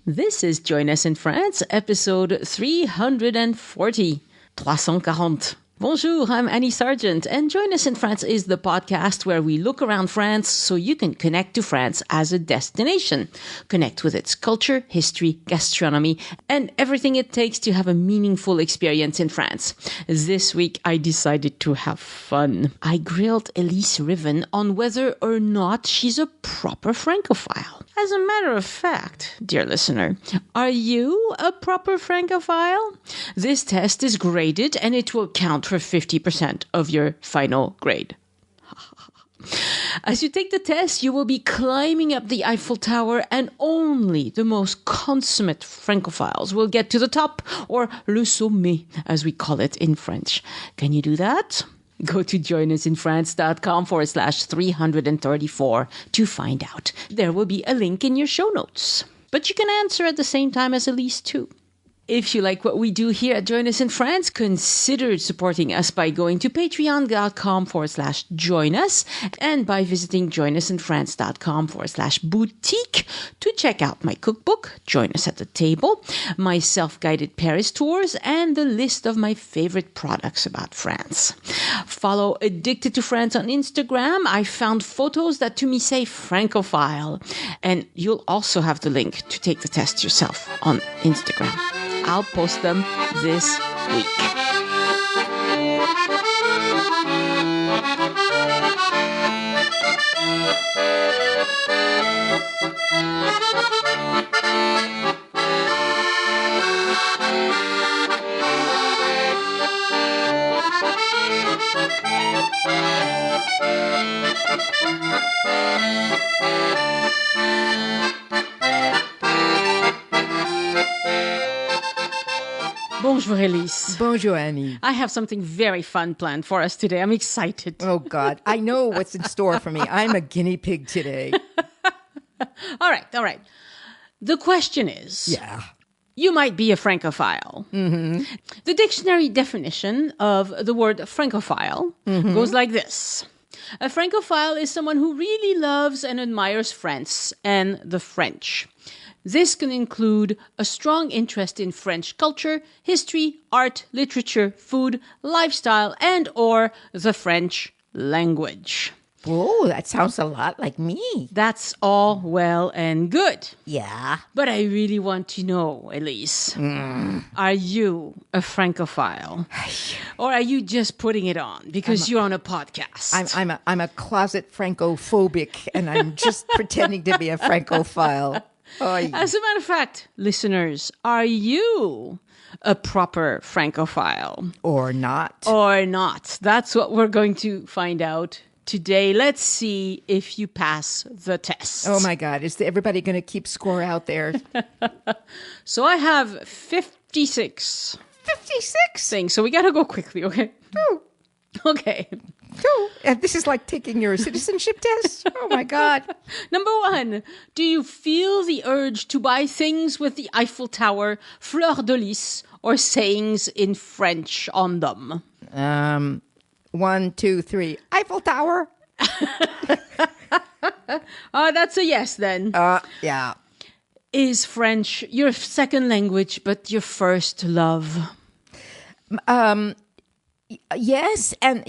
This is Join Us in France, episode 340. 340. Bonjour, I'm Annie Sargent, and Join Us in France is the podcast where we look around France so you can connect to France as a destination. Connect with its culture, history, gastronomy, and everything it takes to have a meaningful experience in France. This week, I decided to have fun. I grilled Elyse Rivin on whether or not she's a proper Francophile. As a matter of fact, dear listener, are you a proper Francophile? This test is graded and it will count for 50% of your final grade. As you take the test, you will be climbing up the Eiffel Tower and only the most consummate Francophiles will get to the top, or le sommet, as we call it in French. Can you do that? Go to joinusinfrance.com/334 to find out. There will be a link in your show notes. But you can answer at the same time as Elyse too. If you like what we do here at Join Us in France, consider supporting us by going to patreon.com/joinus and by visiting joinusinfrance.com/boutique to check out my cookbook, Join Us at the Table, my self-guided Paris tours, and the list of my favorite products about France. Follow Addicted to France on Instagram. I found photos that to me say Francophile. And you'll also have the link to take the test yourself on Instagram. I'll post them this week. Bonjour, Elyse. Bonjour, Annie. I have something very fun planned for us today. I'm excited. Oh, God. I know what's in store for me. I'm a guinea pig today. All right. The question is... Yeah. You might be a Francophile. Mm-hmm. The dictionary definition of the word Francophile goes like this. A Francophile is someone who really loves and admires France and the French. This can include a strong interest in French culture, history, art, literature, food, lifestyle, and or the French language. Oh, that sounds a lot like me. That's all well and good. Yeah. But I really want to know, Elyse, are you a Francophile? Or are you just putting it on because you're on a podcast? I'm a closet Francophobic, and I'm just pretending to be a Francophile. Oy. As a matter of fact, listeners, are you a proper Francophile? Or not. Or not. That's what we're going to find out today. Let's see if you pass the test. Oh, my God. Is everybody going to keep score out there? So I have 56. 56? Things. So we got to go quickly, okay? Oh. Okay. Oh, this is like taking your citizenship test. Oh, my God. Number 1, do you feel the urge to buy things with the Eiffel Tower, Fleur-De-Lis, or sayings in French on them? 1, 2, 3. Eiffel Tower. That's a yes then. Yeah. Is French your second language, but your first love? Yes, and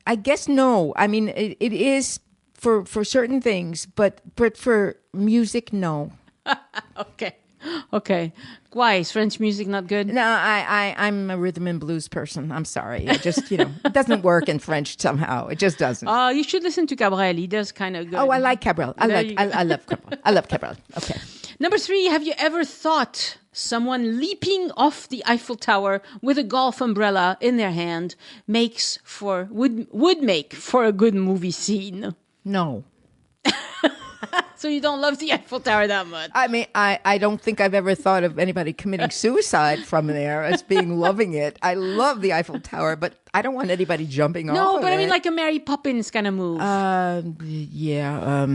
I guess no. I mean, it is for certain things, but for music, no. Okay. Why is French music not good? No, I'm a rhythm and blues person. I'm sorry. I just it doesn't work in French somehow. It just doesn't. You should listen to Cabrel. He does kind of good. Oh, I like Cabrel. I love Cabrel. I love Cabrel. Okay. Number 3, have you ever thought someone leaping off the Eiffel Tower with a golf umbrella in their hand would make for a good movie scene? No. So you don't love the Eiffel Tower that much? I mean, I don't think I've ever thought of anybody committing suicide from there as being loving it. I love the Eiffel Tower, but I don't want anybody jumping off of it. No, but I mean like a Mary Poppins kind of move. Yeah.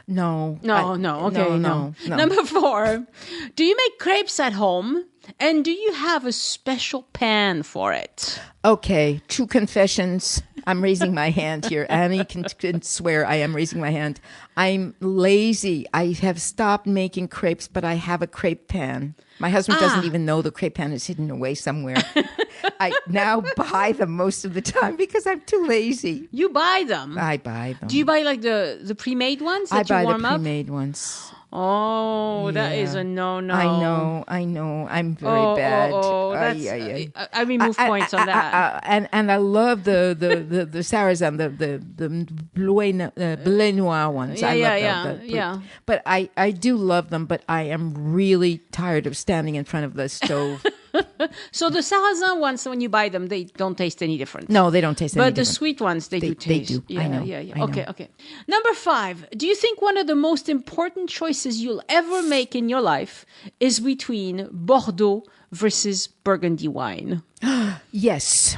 No. Okay, no. Number 4, do you make crepes at home? And do you have a special pan for it? Okay, true confessions. I'm raising my hand here. Annie can swear I am raising my hand. I'm lazy. I have stopped making crepes, but I have a crepe pan. My husband doesn't even know the crepe pan is hidden away somewhere. I now buy them most of the time because I'm too lazy. You buy them? I buy them. Do you buy like the pre-made ones that you warm up? I buy the pre-made ones. Oh, that is a no-no. I know. I'm very bad. I remove points on that. And I love the Sargent, the bleu noir ones. I love them. But I do love them, but I am really tired of standing in front of the stove. So the Sargent ones, when you buy them, they don't taste any different. No, they don't taste any different. But the sweet ones, they do taste. They do. Yeah, I know. Yeah. Okay. Number 5. Do you think one of the most important choices you'll ever make in your life is between Bordeaux versus Burgundy wine? Yes.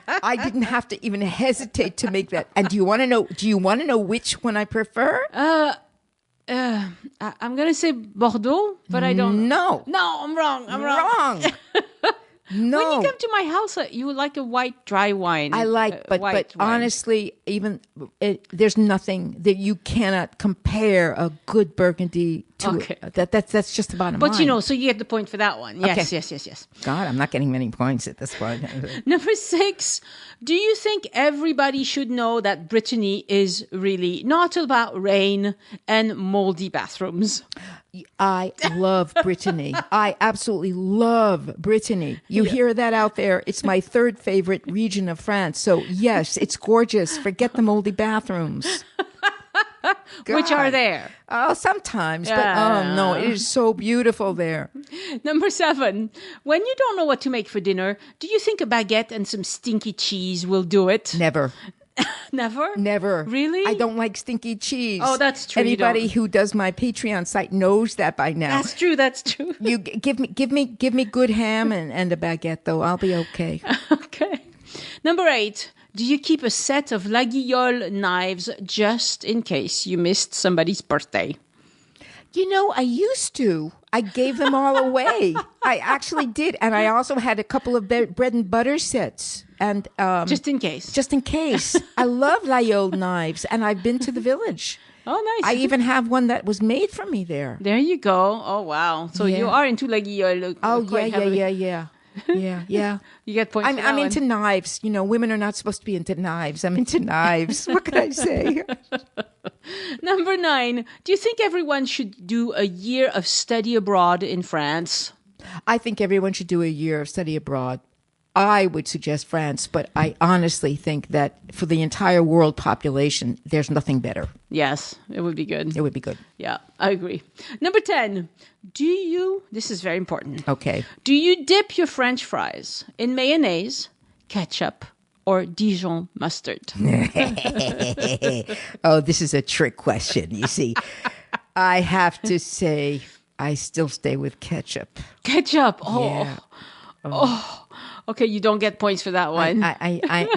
I didn't have to even hesitate to make that. And do you want to know which one I prefer? I'm going to say Bordeaux, but I don't know. No, I'm wrong. No. When you come to my house, you like a white dry wine. I like, but honestly, there's nothing that you cannot compare a good Burgundy to. Okay. That's just the bottom line. But so you get the point for that one. Yes, okay. Yes. God, I'm not getting many points at this point. Number 6. Do you think everybody should know that Brittany is really not about rain and moldy bathrooms? I love Brittany. I absolutely love Brittany. You hear that out there? It's my 3rd favorite region of France. So yes, it's gorgeous. Forget the moldy bathrooms. Which are there? Oh, sometimes. But no, it is so beautiful there. Number 7. When you don't know what to make for dinner, do you think a baguette and some stinky cheese will do it? Never. Never? Really? I don't like stinky cheese. Oh, that's true. Anybody who does my Patreon site knows that by now. That's true. You give me good ham and a baguette, though. I'll be okay. Okay. Number 8. Do you keep a set of La Guiole knives just in case you missed somebody's birthday? I used to. I gave them all away. I actually did. And I also had a couple of bread and butter sets. And just in case. I love La Guiole knives. And I've been to the village. Oh, nice. I even have one that was made for me there. There you go. Oh, wow. So you are into La Guiole. Yeah. You get points. I'm into knives. Women are not supposed to be into knives. I'm into knives. What can I say? Number 9. Do you think everyone should do a year of study abroad in France? I think everyone should do a year of study abroad. I would suggest France, but I honestly think that for the entire world population, there's nothing better. Yes, it would be good. It would be good. Yeah, I agree. Number 10. This is very important. Okay. Do you dip your French fries in mayonnaise, ketchup, or Dijon mustard? Oh, this is a trick question, you see. I have to say, I still stay with ketchup. Ketchup? Oh. Yeah. Oh. Okay, you don't get points for that one.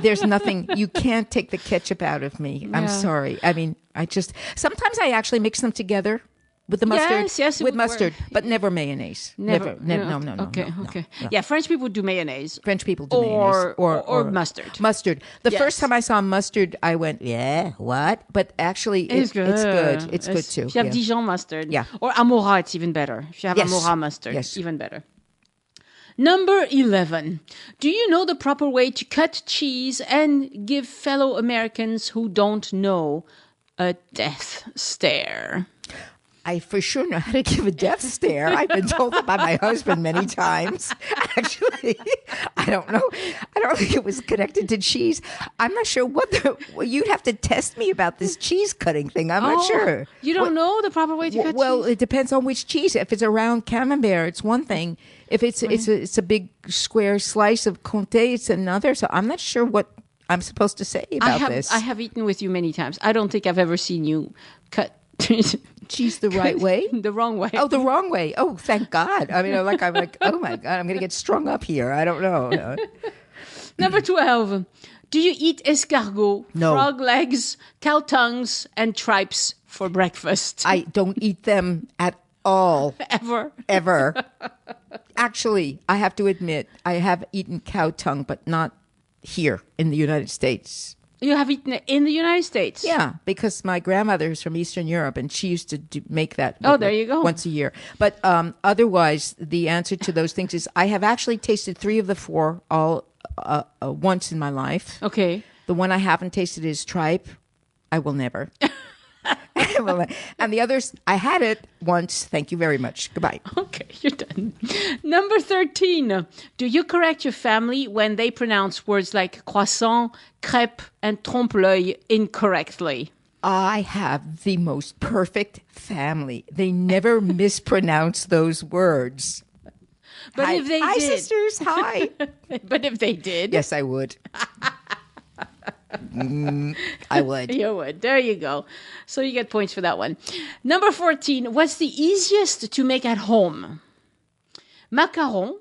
There's nothing, you can't take the ketchup out of me. I'm sorry. I mean, sometimes I actually mix them together with the mustard. Yes, with mustard, but never mayonnaise. Never. No. Okay. Yeah, French people do mayonnaise. French people do mayonnaise. Or mustard. Mustard. The first time I saw mustard, I went, yeah, what? But actually, it's good. It's good too. If you have Dijon mustard. Yeah. Or Amora, it's even better. If you have Amora mustard, even better. Number 11. Do you know the proper way to cut cheese and give fellow Americans who don't know a death stare? I for sure know how to give a death stare. I've been told that by my husband many times. Actually, I don't know. I don't think it was connected to cheese. I'm not sure you'd have to test me about this cheese cutting thing. I'm not sure. You don't know the proper way to cut cheese? Well, it depends on which cheese. If it's a round camembert, it's one thing. If it's a big square slice of Comté, it's another. So I'm not sure what I'm supposed to say about this. I have eaten with you many times. I don't think I've ever seen you cut cheese the right way? The wrong way. Oh, the wrong way. Oh, thank God. I mean, I'm like, oh my God, I'm going to get strung up here. I don't know. Number 12. Do you eat escargot, frog legs, cow tongues, and tripes for breakfast? I don't eat them at all. Ever. Actually, I have to admit, I have eaten cow tongue, but not here in the United States. You have eaten it in the United States? Yeah, because my grandmother is from Eastern Europe, and she used to make that. Oh, there you go. Once a year. But otherwise, the answer to those things is I have actually tasted 3 of the 4 all once in my life. Okay. The one I haven't tasted is tripe. I will never. And the others, I had it once. Thank you very much. Goodbye. Okay, you're done. Number 13. Do you correct your family when they pronounce words like croissant, crêpe, and trompe-l'œil incorrectly? I have the most perfect family. They never mispronounce those words. But Hi. if they Hi, did. sisters. Hi. But if they did. Yes, I would. I would. You would. There you go. So you get points for that one. Number 14. What's the easiest to make at home? Macaron,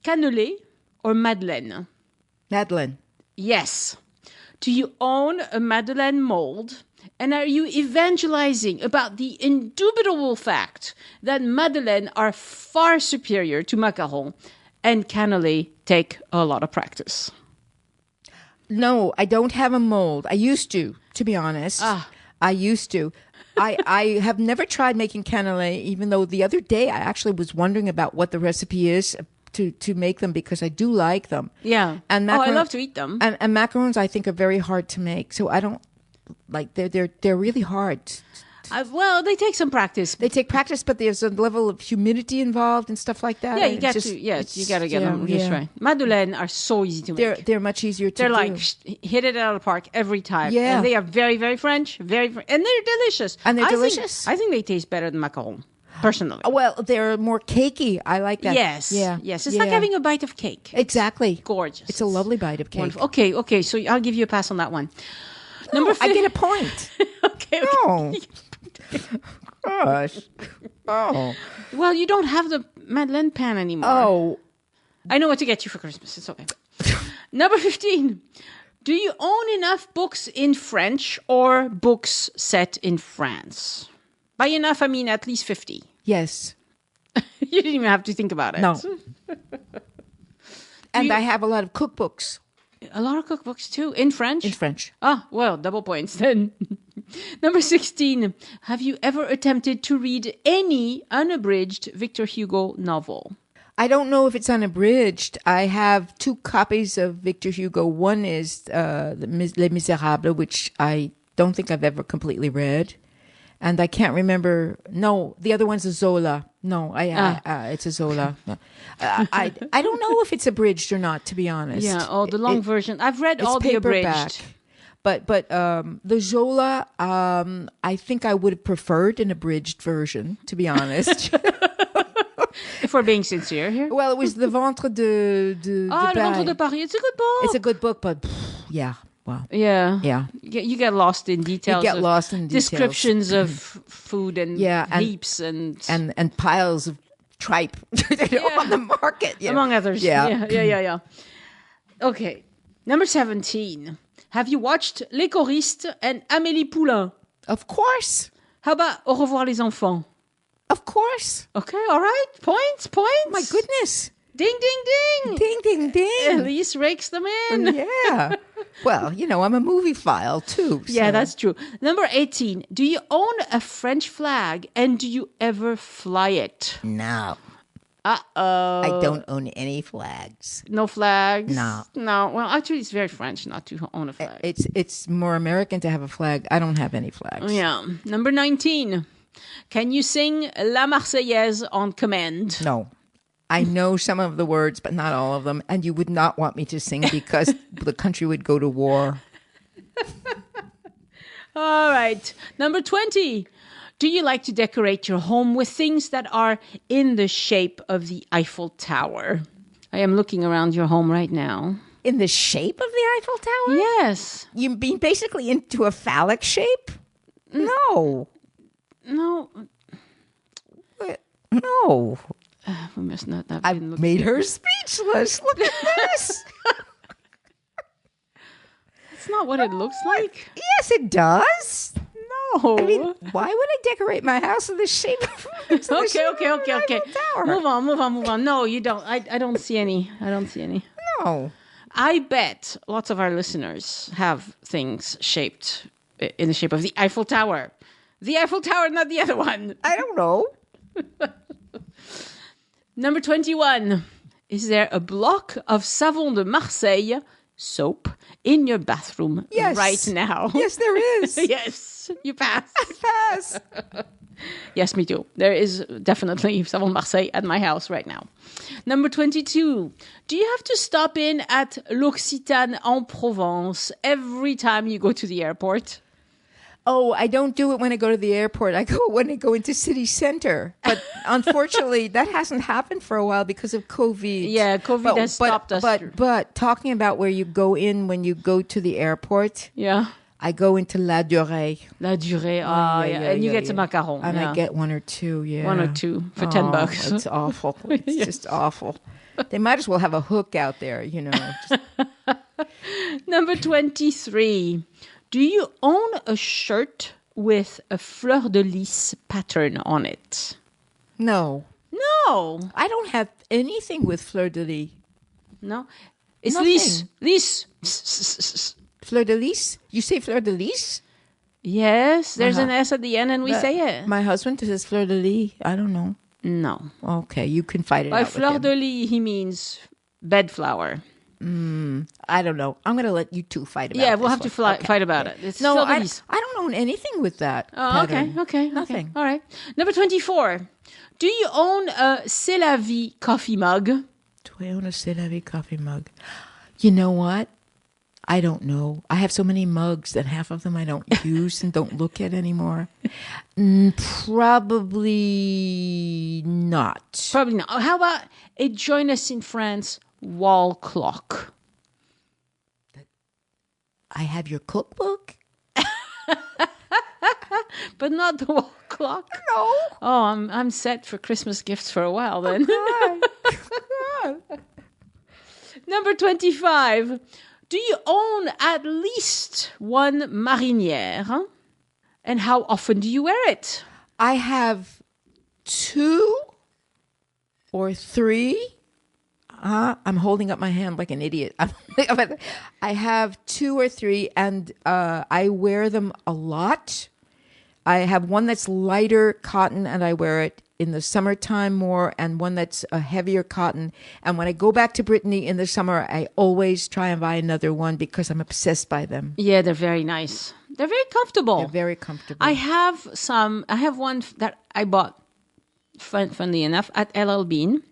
cannelé, or madeleine? Madeleine. Yes. Do you own a madeleine mold? And are you evangelizing about the indubitable fact that madeleine are far superior to macaron and cannelé take a lot of practice? No, I don't have a mold. I used to be honest. I used to. I have never tried making cannelé, even though the other day I actually was wondering about what the recipe is to make them because I do like them. Yeah. And I love to eat them. And macarons I think are very hard to make. So I don't like they're really hard. Well, they take some practice. They take practice, but there's a level of humidity involved and stuff like that. Yeah, and you got to. Yes, you got to get them just right. Madeleine are so easy to make. They're much easier to They're do. like hit it out of the park every time. Yeah. And they are very, very French, and they're delicious. And they're delicious. I think they taste better than macaron, personally. Well, they're more cakey. I like that. Yes. Yeah. Yes. It's like having a bite of cake. Exactly. Gorgeous. It's a lovely bite of cake. Wonderful. Okay. So I'll give you a pass on that one. Number I get a point. Okay. No. Gosh. Oh. Well, you don't have the Madeleine pan anymore. Oh. I know what to get you for Christmas. It's okay. Number 15. Do you own enough books in French or books set in France? By enough, I mean at least 50. Yes. You didn't even have to think about it. No. And I have a lot of cookbooks. A lot of cookbooks too, in French? In French. Ah, well, double points then. Number 16. Have you ever attempted to read any unabridged Victor Hugo novel? I don't know if it's unabridged. I have 2 copies of Victor Hugo. One is Les Miserables, which I don't think I've ever completely read. And I can't remember. No, the other one's a Zola. No, it's a Zola. I don't know if it's abridged or not, to be honest. Yeah, the long version. I've read all the abridged. But the Zola, I think I would have preferred an abridged version, to be honest. If we're being sincere here. Well, it was the Ventre de Le Ventre de Paris. It's a good book. It's a good book, but yeah. Wow. Yeah. Yeah. You get lost in details. You get lost in details. Descriptions of food and heaps and piles of tripe on the market. Yeah. Among others. Yeah. Okay. Number 17. Have you watched Les Choristes and Amélie Poulain? Of course. How about Au revoir les enfants? Of course. Okay, all right. Points. My goodness. Ding, ding, ding. Ding, ding, ding. Elyse rakes them in. Yeah. Well, I'm a movie file too. So. Yeah, that's true. Number 18. Do you own a French flag and do you ever fly it? No. Uh-oh. I don't own any flags. No flags? No. Well, actually, it's very French not to own a flag. It's more American to have a flag. I don't have any flags. Yeah. Number 19. Can you sing La Marseillaise on command? No. I know some of the words, but not all of them. And you would not want me to sing because the country would go to war. All right. Number 20. Do you like to decorate your home with things that are in the shape of the Eiffel Tower? I am looking around your home right now. In the shape of the Eiffel Tower? Yes. You mean basically into a phallic shape? No. No. No. We must not have I've been looking. made her speechless. Look at this. That's not what it looks like. Yes, it does. No. I mean, why would I decorate my house in the shape of Okay. Tower? Move on. No, you don't. I don't see any. No. I bet lots of our listeners have things shaped in the shape of the Eiffel Tower. The Eiffel Tower, not the other one. I don't know. Number 21. Is there a block of Savon de Marseille soap in your bathroom right now? Yes, there is. Yes, you pass. I pass. Yes, me too. There is definitely Savon de Marseille at my house right now. Number 22. Do you have to stop in at L'Occitane en Provence every time you go to the airport? Oh, I don't do it when I go to the airport. I go when I go into city center. But unfortunately, that hasn't happened for a while because of COVID. Yeah, COVID has stopped us. But talking about where you go in when you go to the airport, I go into La Durée. La Durée, and you get some macarons. And I get one or two, One or two for $10. It's awful. It's just awful. They might as well have a hook out there, you know. Number 23. Do you own a shirt with a Fleur-De-Lis pattern on it? No. No. I don't have anything with Fleur-De-Lis. No? It's Nothing. Lis. Fleur-De-Lis? You say Fleur-De-Lis? Yes, there's an S at the end and we say it. My husband says Fleur-De-Lis. I don't know. No. Okay, you can fight it By out with him. Fleur-De-Lis, he means bedflower. I don't know. I'm going to let you two fight about it. Yeah, we'll have to fight about it. It's No, I Fleur-De-Lis. don't own anything with that. Oh, pattern. okay. Nothing. All right. Number 24. Do you own a C'est la vie coffee mug? Do I own a C'est la vie coffee mug? You know what? I don't know. I have so many mugs that half of them I don't use and don't look at anymore. Probably not. Probably not. How about a Join Us in France wall clock? I have your cookbook? But not the wall clock? No. Oh, I'm set for Christmas gifts for a while then. Number 25. Do you own at least one marinière? And how often do you wear it? I have 2 or 3. I'm holding up my hand like an idiot. I have 2 or 3, and I wear them a lot. I have one that's lighter cotton, and I wear it in the summertime more, and one that's a heavier cotton. And when I go back to Brittany in the summer, I always try and buy another one because I'm obsessed by them. Yeah, they're very nice. They're very comfortable. They're very comfortable. I have one that I bought, funnily enough, at LL Bean.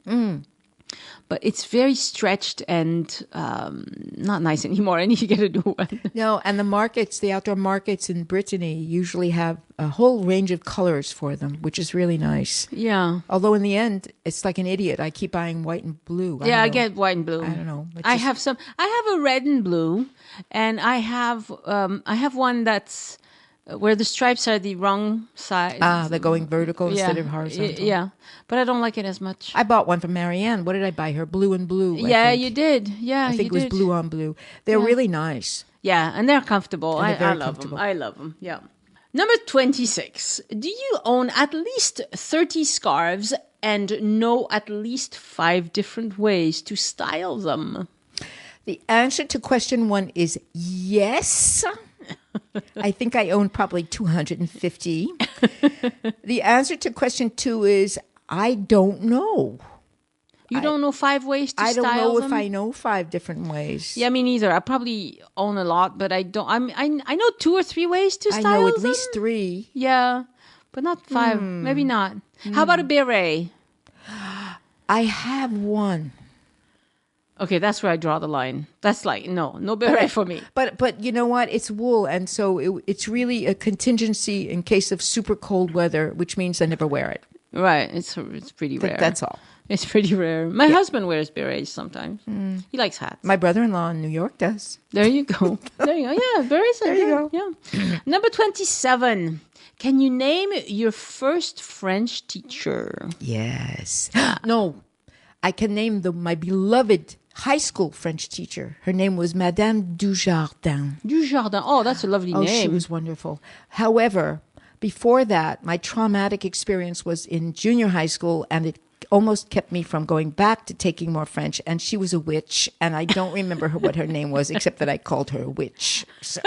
But it's very stretched and not nice anymore. I need to get a new one. No, and the outdoor markets in Brittany usually have a whole range of colors for them, which is really nice. Yeah. Although in the end, it's like an idiot. I keep buying white and blue. I get white and blue. I don't know. I have a red and blue, and I have one that's where the stripes are the wrong side. They're going vertical instead of horizontal. Yeah, but I don't like it as much. I bought one from Marianne. What did I buy her? Blue and blue. Yeah, you did. Yeah, I think it was blue on blue. They're really nice. Yeah, and they're comfortable. And they're I love them. I love them. Yeah. Number 26. Do you own at least 30 scarves and know at least 5 different ways to style them? The answer to question 1 is yes. I think I own probably 250. The answer to question 2 is I don't know. You don't know 5 ways to style them? I don't know if I know 5 different ways. Yeah, me neither. I probably own a lot, but I don't. I know 2 or 3 ways to style them. I know at least 3. Yeah, but not 5. Maybe not. How about a beret? I have one. Okay, that's where I draw the line. That's like, no beret for me. But you know what? It's wool, and so it's really a contingency in case of super cold weather, which means I never wear it. Right, it's pretty rare. That's all. It's pretty rare. My husband wears berets sometimes. He likes hats. My brother-in-law in New York does. There you go. Yeah, berets. There you go. Yeah. Number 27. Can you name your first French teacher? Yes. No, I can name my beloved high school French teacher. Her name was Madame Dujardin. Dujardin. Oh, that's a lovely name. Oh, she was wonderful. However, before that, my traumatic experience was in junior high school, and it almost kept me from going back to taking more French. And she was a witch, and I don't remember what her name was, except that I called her a witch. So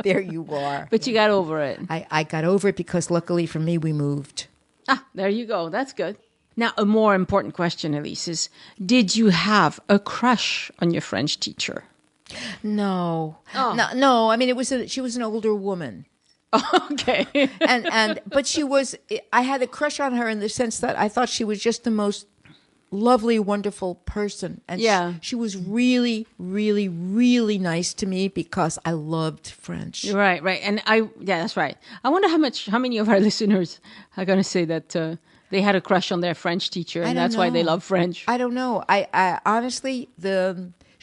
there you are. But you got over it. I got over it because luckily for me, we moved. Ah, there you go. That's good. Now, a more important question, Elyse, is did you have a crush on your French teacher? No. No. I mean, she was an older woman. Okay. But I had a crush on her in the sense that I thought she was just the most lovely, wonderful person. And she was really, really, really nice to me because I loved French. Right. And that's right. I wonder how many of our listeners are going to say that they had a crush on their French teacher and that's why they love French. I don't know. I honestly,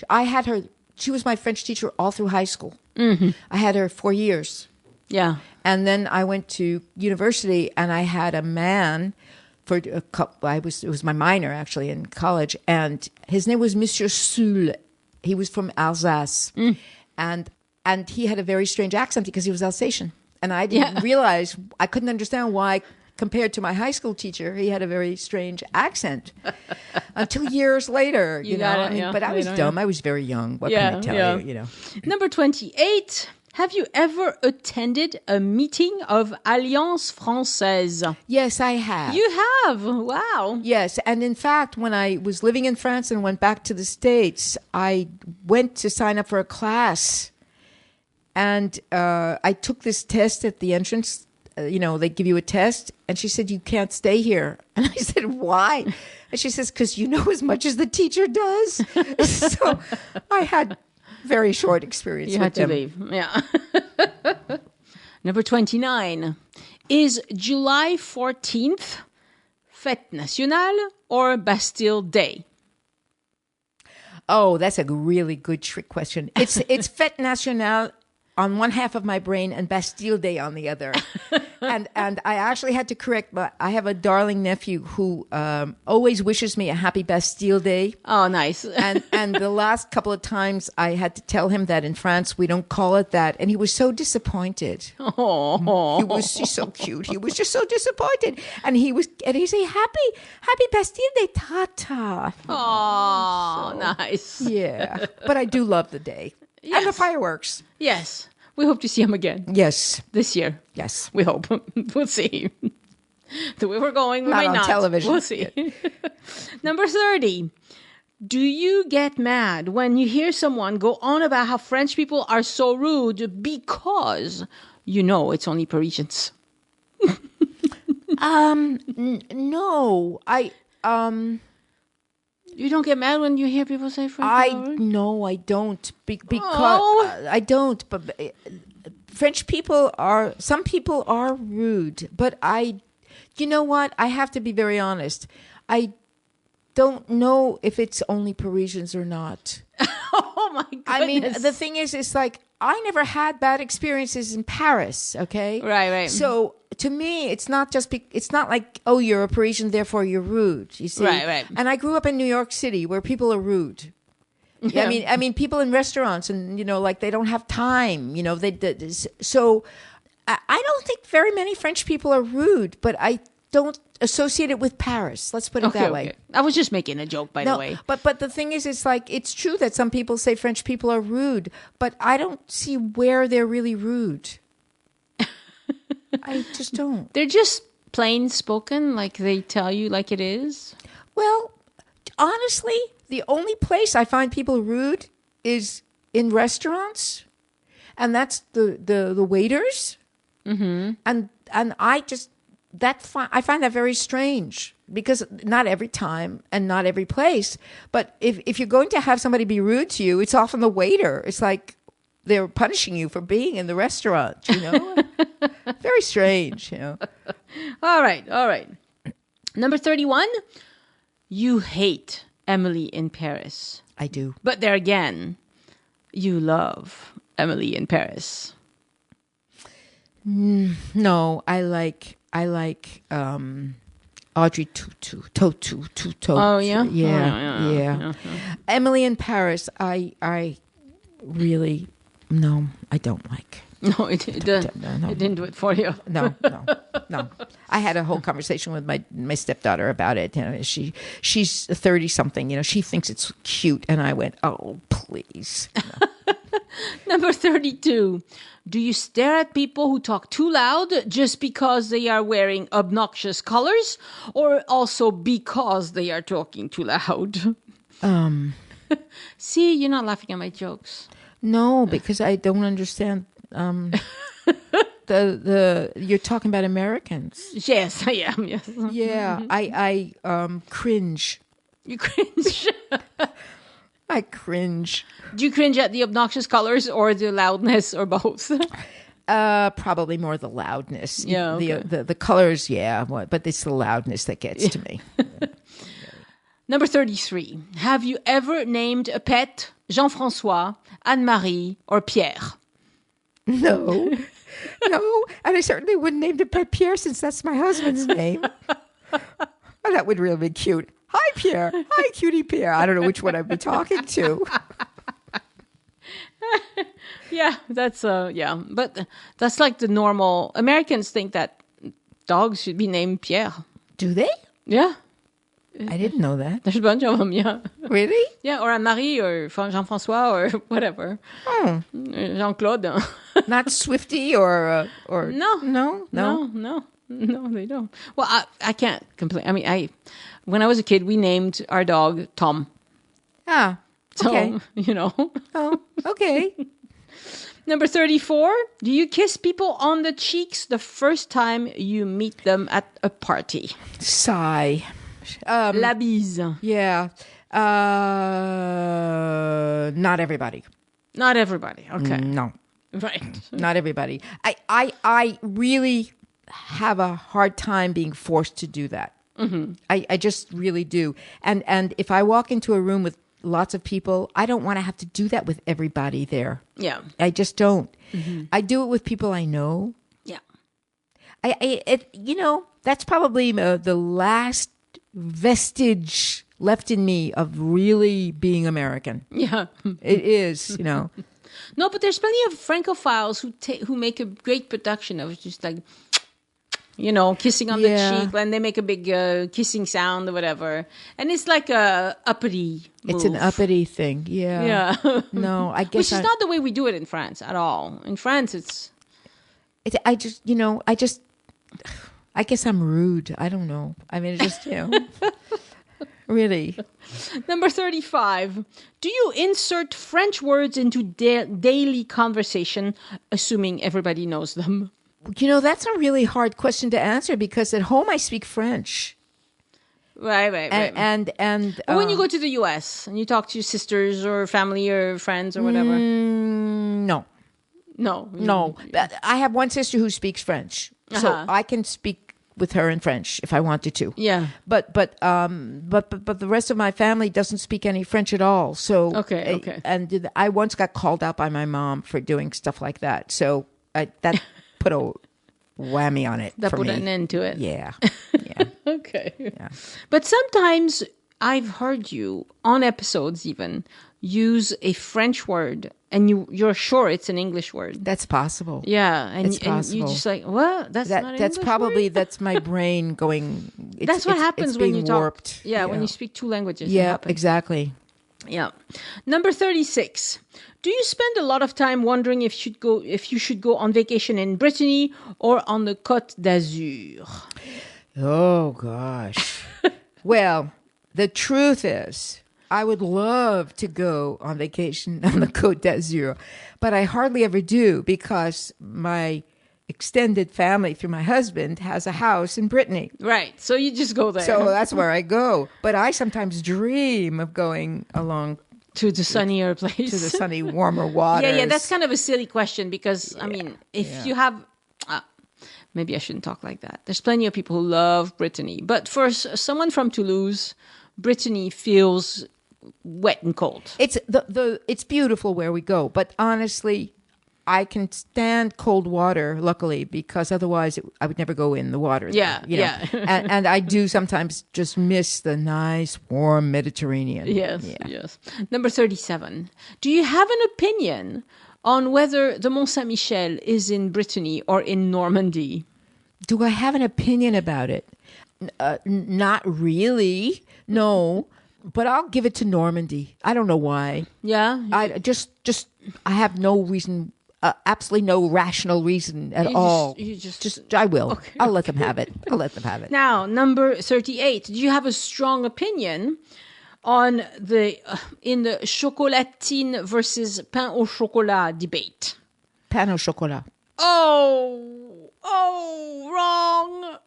I had her, she was my French teacher all through high school. Mm-hmm. I had her 4 years. Yeah. And then I went to university and I had a man for a couple, it was my minor actually in college, and his name was Monsieur Soul. He was from Alsace. And he had a very strange accent because he was Alsatian. And I didn't realize, I couldn't understand why, compared to my high school teacher, he had a very strange accent until years later, you know. But I was dumb. I was very young. What can I tell you, Number 28. Have you ever attended a meeting of Alliance Française? Yes, I have. You have? Wow. Yes. And in fact, when I was living in France and went back to the States, I went to sign up for a class. And I took this test at the entrance. They give you a test. And she said, you can't stay here. And I said, why? And she says, because you know as much as the teacher does. So I had very short experience with them. You had to leave. Yeah. Number 29. Is July 14th Fête Nationale or Bastille Day? Oh, that's a really good trick question. It's Fête Nationale on one half of my brain and Bastille Day on the other. and I actually had to correct, but I have a darling nephew who always wishes me a happy Bastille Day. Oh, nice. and the last couple of times I had to tell him that in France we don't call it that, and he was so disappointed. Oh, he's so cute. He was just so disappointed, and he say happy Bastille Day, Tata. Oh, so, nice. Yeah, but I do love the day. Yes. And the fireworks. Yes. We hope to see him again. Yes. This year. Yes. We hope. We'll see. The way we're going, we not might on not. Television. We'll see. Number 30. Do you get mad when you hear someone go on about how French people are so rude because you know it's only Parisians? No. You don't get mad when you hear people say French? No, I don't. Because I don't. But French people some people are rude. But you know what? I have to be very honest. I don't know if it's only Parisians or not. Oh my goodness. I mean, the thing is, it's like, I never had bad experiences in Paris, okay? Right. So to me, it's not like, oh, you're a Parisian, therefore you're rude, you see? Right. And I grew up in New York City where people are rude. Yeah. I mean, people in restaurants and, like they don't have time, so I don't think very many French people are rude, but I don't associate it with Paris. Let's put it that way. Okay. I was just making a joke, by the way. But the thing is, it's like, it's true that some people say French people are rude, but I don't see where they're really rude. I just don't. They're just plain spoken, like they tell you like it is. Well, honestly, the only place I find people rude is in restaurants, and that's the waiters. Mm-hmm. And I find that very strange, because not every time and not every place, but if you're going to have somebody be rude to you, it's often the waiter. It's like they're punishing you for being in the restaurant, Very strange, All right. Number 31, you hate Emily in Paris. I do. But there again, you love Emily in Paris. No, I like Audrey Tautou. Oh yeah? Yeah. Emily in Paris, I really, no, I don't like. No, it didn't. No. It didn't do it for you. No. I had a whole conversation with my stepdaughter about it. You know, she's 30 something. You know, she thinks it's cute, and I went, "Oh, please." No. Number 32. Do you stare at people who talk too loud just because they are wearing obnoxious colors, or also because they are talking too loud? See, you're not laughing at my jokes. No, because I don't understand. You're talking about Americans. Yes, I am. Yes. Yeah, I cringe. You cringe. I cringe. Do you cringe at the obnoxious colors or the loudness or both? Probably more the loudness. Yeah, okay. The colors, yeah, but it's the loudness that gets to me. Number 33. Have you ever named a pet Jean-François, Anne-Marie, or Pierre? No, and I certainly wouldn't name the pet Pierre since that's my husband's name. Oh, that would really be cute. Hi, Pierre. Hi, cutie Pierre. I don't know which one I'd be talking to. Yeah, that's but that's like the normal. Americans think that dogs should be named Pierre. Do they? Yeah, I didn't know that. there's a bunch of them. Yeah, Really? yeah, or Anne-Marie or Jean-François or whatever. Oh, Jean-Claude. not Swifty or No, they don't. Well, I can't complain. I mean, when I was a kid, we named our dog Tom. Ah, So, okay. you know. Oh, okay. Number 34. Do you kiss people on the cheeks the first time you meet them at a party? Sigh. La bise. Yeah. Not everybody. Not everybody. Okay. No, Right. not everybody. I really have a hard time being forced to do that. Mm-hmm. I just really do. And if I walk into a room with lots of people, I don't want to have to do that with everybody there. Yeah. I just don't. Mm-hmm. I do it with people I know. Yeah. That's probably the last vestige left in me of really being American. Yeah. It is, No, but there's plenty of Francophiles who make a great production of just like, kissing on the cheek, and they make a big kissing sound or whatever. And it's like a uppity move. It's an uppity thing. Yeah. Yeah. No, I guess Which is not the way we do it in France at all. In France, I guess I'm rude. I don't know. I mean, it's just, really. Number 35. Do you insert French words into daily conversation, assuming everybody knows them? That's a really hard question to answer because at home I speak French. Right. And But when you go to the US and you talk to your sisters or family or friends or whatever. No. But I have one sister who speaks French, so I can speak with her in French if I wanted to. Yeah. But the rest of my family doesn't speak any French at all. So Okay. And I once got called out by my mom for doing stuff like that. So that put a whammy on it. That for put me. an end to it. Yeah. Okay. Yeah. But sometimes I've heard you on episodes even use a French word and you're sure it's an English word. That's possible. Yeah, and It's possible. you just like, what? That's not an that's English probably word? that's my brain going. That's what happens when you warped. talk. Yeah, when you speak two languages. it Yeah, happens. exactly. Yeah. Number 36. Do you spend a lot of time wondering if you should go on vacation in Brittany or on the Côte d'Azur? Oh gosh. Well, the truth is, I would love to go on vacation on the Côte d'Azur, but I hardly ever do because my extended family through my husband has a house in Brittany. Right. So you just go there. So that's where I go. But I sometimes dream of going along to the sunnier place. to the sunny, warmer waters. Yeah, that's kind of a silly question because, I mean, if you have... maybe I shouldn't talk like that. There's plenty of people who love Brittany. But for someone from Toulouse, Brittany feels wet and cold. It's it's beautiful where we go, but honestly, I can stand cold water, luckily, because otherwise I would never go in the water. Yeah, yeah. and I do sometimes just miss the nice, warm Mediterranean. Yes. Number 37. Do you have an opinion on whether the Mont Saint-Michel is in Brittany or in Normandy. Do I have an opinion about it? Not really. No. But I'll give it to Normandy. I don't know why. Yeah? I have no reason, absolutely no rational reason at all. I will. Okay. I'll let them have it. I'll let them have it. Now, number 38. Do you have a strong opinion on in the chocolatine versus pain au chocolat debate? Pain au chocolat. Oh, wrong.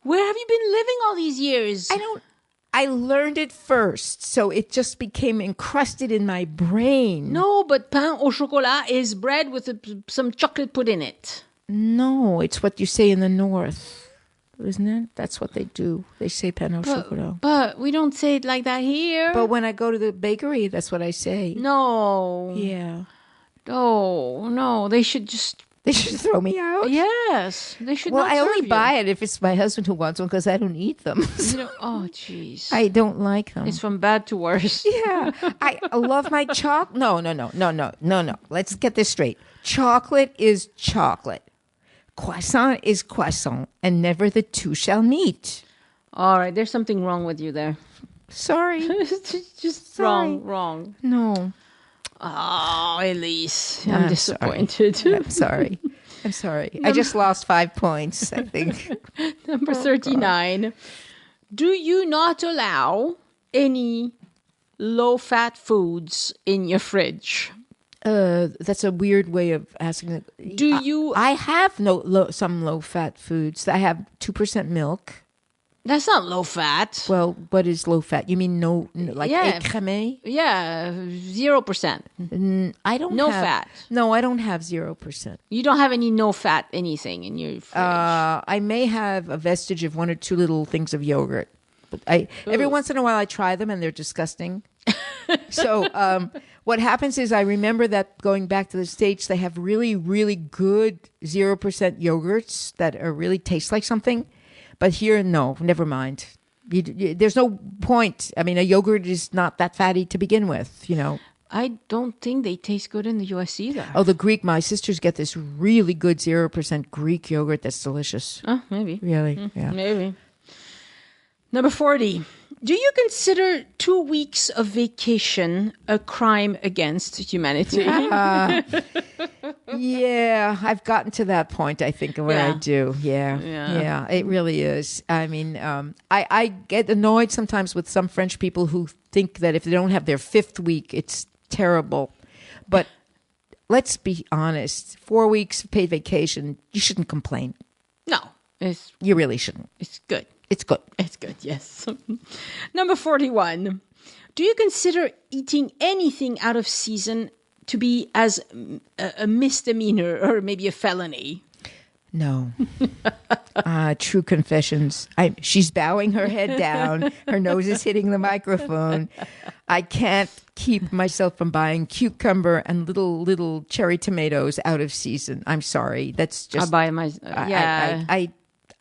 Where have you been living all these years? I learned it first, so it just became encrusted in my brain. No, but pain au chocolat is bread with some chocolate put in it. No, it's what you say in the north, isn't it? That's what they do. They say pain au chocolat. But we don't say it like that here. But when I go to the bakery, that's what I say. No. Yeah. No. They should throw me out. Yes, they should. Well, not I serve only you. buy it if it's my husband who wants one because I don't eat them. Oh, jeez. I don't like them. It's from bad to worse. Yeah, I love my chocolate. No. Let's get this straight. Chocolate is chocolate. Croissant is croissant, and never the two shall meet. All right, there's something wrong with you there. Sorry. Just Sorry. wrong. No. Oh, Elyse, I'm disappointed. Sorry. I'm sorry. I just lost 5 points, I think. Number 39. Do you not allow any low-fat foods in your fridge? That's a weird way of asking. I have some low-fat foods. I have 2% milk. That's not low-fat. Well, what is low-fat? You mean écrémé? Yeah, 0%. I don't no have fat. No, I don't have 0%. You don't have any no-fat anything in your fridge. I may have a vestige of 1 or 2 little things of yogurt. Every once in a while I try them and they're disgusting. So what happens is I remember that going back to the States, they have really, really good 0% yogurts that really taste like something. But here, no, never mind. There's no point. I mean, a yogurt is not that fatty to begin with, you know. I don't think they taste good in the U.S. either. Oh, my sisters get this really good 0% Greek yogurt that's delicious. Oh, maybe. Really? Yeah. Maybe. Number 40. Do you consider 2 weeks of vacation a crime against humanity? Yeah, I've gotten to that point, I think, when I do. Yeah, it really is. I mean, I get annoyed sometimes with some French people who think that if they don't have their 5th week, it's terrible. But let's be honest, 4 weeks of paid vacation, you shouldn't complain. No. You really shouldn't. It's good. It's good. It's good, yes. Number 41. Do you consider eating anything out of season to be as a misdemeanor or maybe a felony? No. True confessions. She's bowing her head down. Her nose is hitting the microphone. I can't keep myself from buying cucumber and little cherry tomatoes out of season. I'm sorry. That's just... I buy my...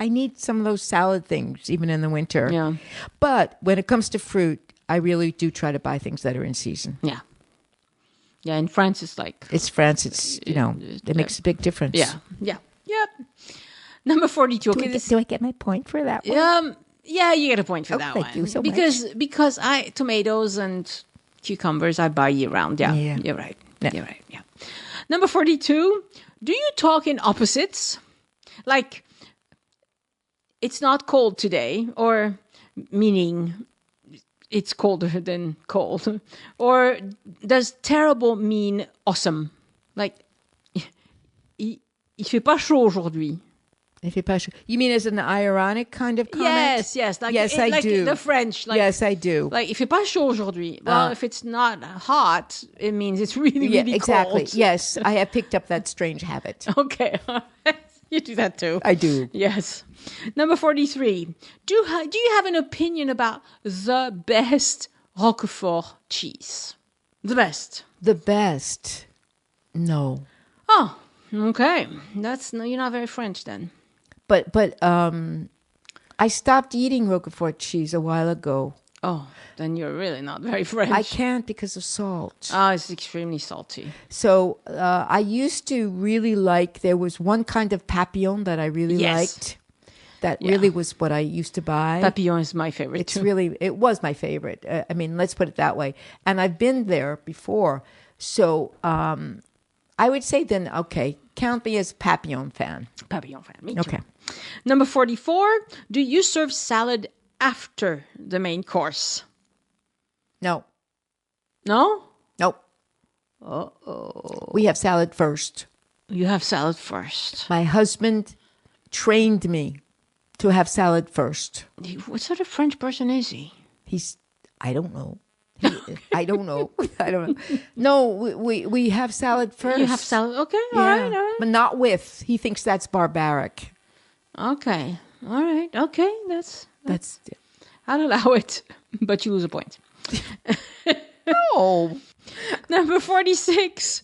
I need some of those salad things, even in the winter. Yeah. But when it comes to fruit, I really do try to buy things that are in season. Yeah. Yeah, in France, it's like... It's France. It's, it makes a big difference. Yeah. Number 42. Okay, do I get my point for that one? Yeah, you get a point for that one. Thank you so much. Because tomatoes and cucumbers, I buy year round. Yeah. You're right. Yeah. You're right. Yeah. Number 42. Do you talk in opposites? Like... It's not cold today, or meaning it's colder than cold. Or does terrible mean awesome? Like, il fait pas chaud aujourd'hui. Il fait pas chaud. You mean as an ironic kind of comment? Yes. I do. The French. Like, yes, I do. Like, il fait pas chaud aujourd'hui. Well, if it's not hot, it means it's really, really exactly. cold. Yes, I have picked up that strange habit. Okay. You do that too. I do. Yes. Number 43. Do you have an opinion about the best Roquefort cheese? The best. The best? No. Oh, okay. You're not very French then. But I stopped eating Roquefort cheese a while ago. Oh, then you're really not very French. I can't because of salt. Oh, it's extremely salty. So I used to really like, there was one kind of papillon that I really liked. That really was what I used to buy. Papillon is my favorite too. It was my favorite. I mean, let's put it that way. And I've been there before. So I would say then, okay, count me as Papillon fan. Papillon fan, me too. Okay. Number 44, do you serve salad after the main course? No. No? Nope. Uh-oh. We have salad first. You have salad first. My husband trained me to have salad first. What sort of French person is he? I don't know. I don't know. I don't know. No, we have salad first. You have salad. Okay. All right. But not with. He thinks that's barbaric. Okay. All right. Okay. That's I'll allow it, but you lose a point. No. Number 46.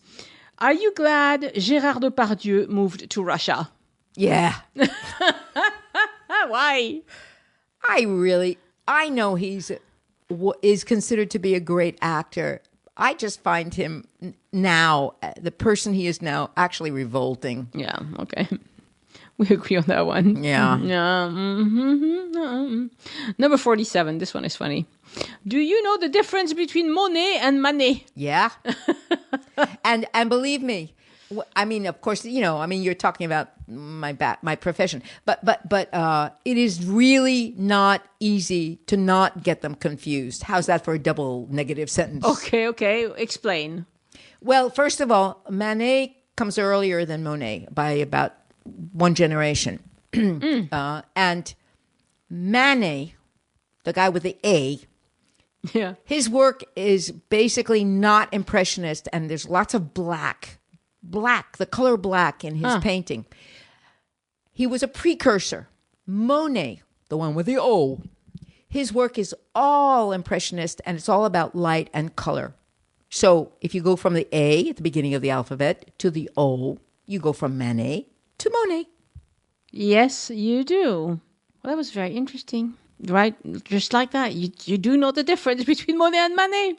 Are you glad Gérard Depardieu moved to Russia? Yeah. Why? I know he's is considered to be a great actor. I just find him now, the person he is now, actually revolting. Yeah, okay. We agree on that one. Yeah. Number 47. This one is funny. Do you know the difference between Monet and Manet? Yeah. and believe me, I mean, of course, you're talking about my profession, but it is really not easy to not get them confused. How's that for a double negative sentence? Okay. Explain. Well, first of all, Manet comes earlier than Monet by about one generation. And Manet, the guy with the A, his work is basically not impressionist, and there's lots of black, the color black in his painting. He was a precursor. Monet, the one with the O, his work is all impressionist, and it's all about light and color. So if you go from the A at the beginning of the alphabet to the O, you go from Manet to Monet. Yes, you do. Well, that was very interesting. Right? Just like that. You do know the difference between Monet and Manet.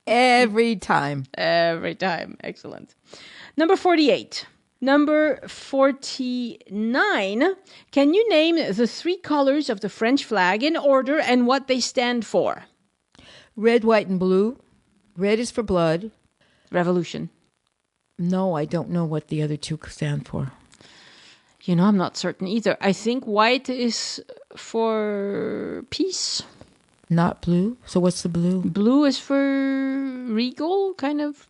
Every time. Excellent. Number 48. Number 49. Can you name the three colors of the French flag in order and what they stand for? Red, white, and blue. Red is for blood. Revolution. No, I don't know what the other two stand for. I'm not certain either. I think white is for peace. Not blue? So what's the blue? Blue is for regal, kind of.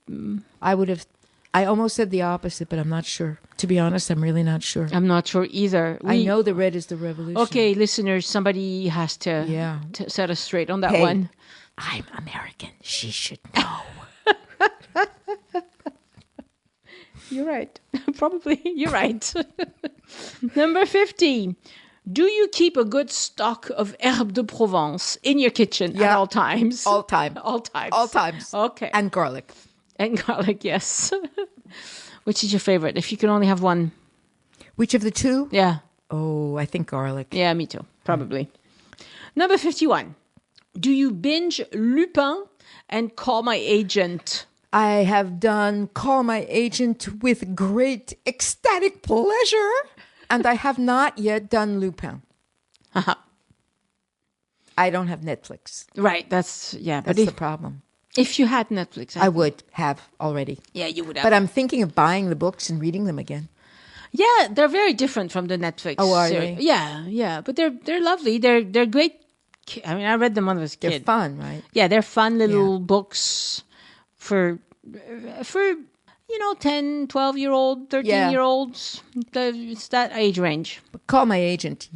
I almost said the opposite, but I'm not sure. To be honest, I'm really not sure. I'm not sure either. I know the red is the revolution. Okay, listeners, somebody has to set us straight on that one. I'm American. She should know. You're right. Probably, you're right. Number 50. Do you keep a good stock of herbes de Provence in your kitchen at all times? All times. Okay. And garlic. Yes. Which is your favorite? If you can only have one. Which of the two? Yeah. Oh, I think garlic. Yeah, me too. Probably. Number 51. Do you binge Lupin and Call My Agent? I have done Call My Agent with great ecstatic pleasure, and I have not yet done Lupin. I don't have Netflix. Right, that's the problem. If you had Netflix, I would have already. Yeah, you would have. But I'm thinking of buying the books and reading them again. Yeah, they're very different from the Netflix. Oh, are series. they? Yeah, but they're lovely. They're great. I mean, I read them when I was a kid. They're fun, right? Yeah, they're fun little books for 10, 12-year-old, 13-year-olds. It's that age range. But Call My Agent,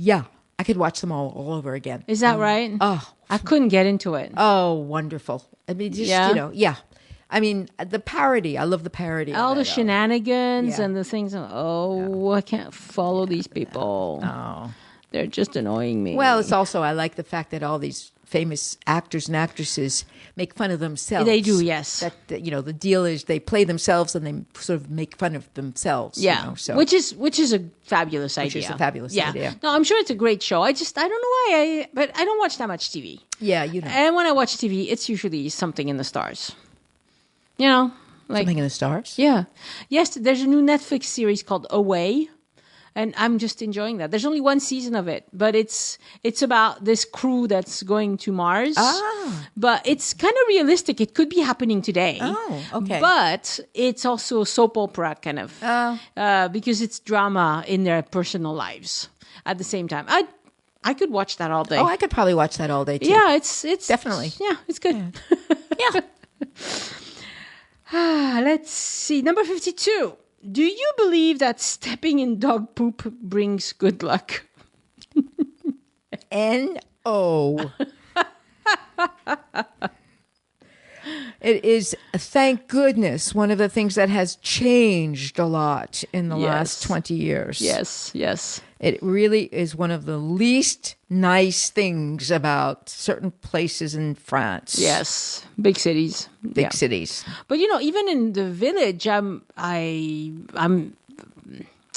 I could watch them all over again. Is that right? Oh, I couldn't get into it. Oh, wonderful. I mean, just, I mean, the parody. I love the parody. All the shenanigans and the things. I can't follow these people. Oh. They're just annoying me. Well, it's also, I like the fact that all these famous actors and actresses make fun of themselves. They do, yes. That you know, the deal is they play themselves and they sort of make fun of themselves. Yeah, you know, so. which is a fabulous idea. Which is a fabulous idea. No, I'm sure it's a great show. I don't know why but I don't watch that much TV. Yeah, you know. And when I watch TV, it's usually Something in the Stars. You know, like Something in the Stars? Yeah. Yes, there's a new Netflix series called Away. And I'm just enjoying that. There's only one season of it, but it's about this crew that's going to Mars. Ah. But it's kind of realistic. It could be happening today. Oh, okay. But it's also soap opera kind of, because it's drama in their personal lives at the same time. I could watch that all day. Oh, I could probably watch that all day too. Yeah, it's Definitely. Yeah, it's good. Yeah. Let's see. Number 52. Do you believe that stepping in dog poop brings good luck? N-O. It is, thank goodness, one of the things that has changed a lot in the last 20 years. Yes. It really is one of the least nice things about certain places in France. Yes, big cities. Big cities. But you know, even in the village, I'm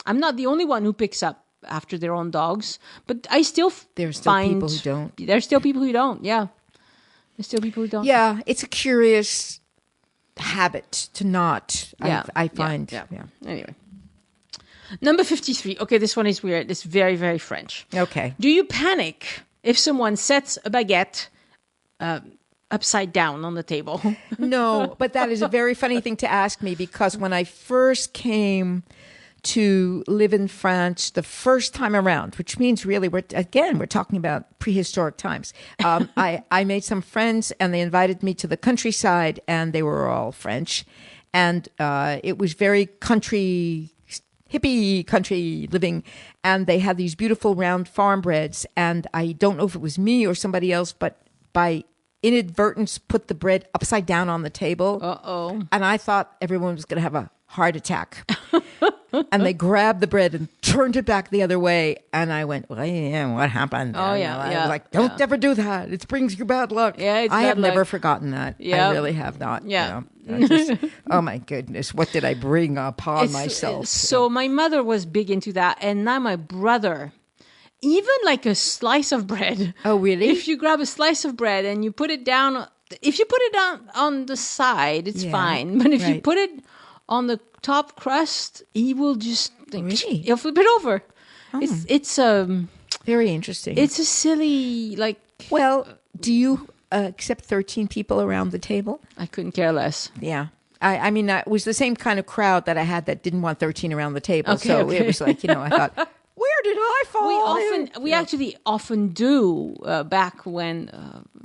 not the only one who picks up after their own dogs. But I still There's still people who don't. There's still people who don't. Yeah, there's still people who don't. Yeah, it's a curious habit to not. Yeah, I find. Yeah. Anyway. Number 53. Okay, this one is weird. It's very, very French. Okay. Do you panic if someone sets a baguette upside down on the table? No, but that is a very funny thing to ask me because when I first came to live in France the first time around, which means really we're talking about prehistoric times. I made some friends and they invited me to the countryside and they were all French. And it was very hippie country living, and they had these beautiful round farm breads, and I don't know if it was me or somebody else, but by inadvertence put the bread upside down on the table. Uh-oh. And I thought everyone was going to have a heart attack. And they grabbed the bread and turned it back the other way. And I went, well, yeah, what happened? Oh, yeah. I was like, don't ever do that. It brings you bad luck. Yeah, I have never forgotten that. Yeah. I really have not. Yeah. You know, oh, my goodness. What did I bring upon myself? So my mother was big into that. And now my brother, even like a slice of bread. Oh, really? If you grab a slice of bread and you put it down, if you put it down on the side, it's fine. But if you put it on the top crust, he will just he'll flip it over. Oh. It's very interesting. It's a silly Well, do you accept 13 people around the table? I couldn't care less. Yeah. I mean, it was the same kind of crowd that I had that didn't want 13 around the table. Okay. It was like, I thought, where did I fall? We actually often do back when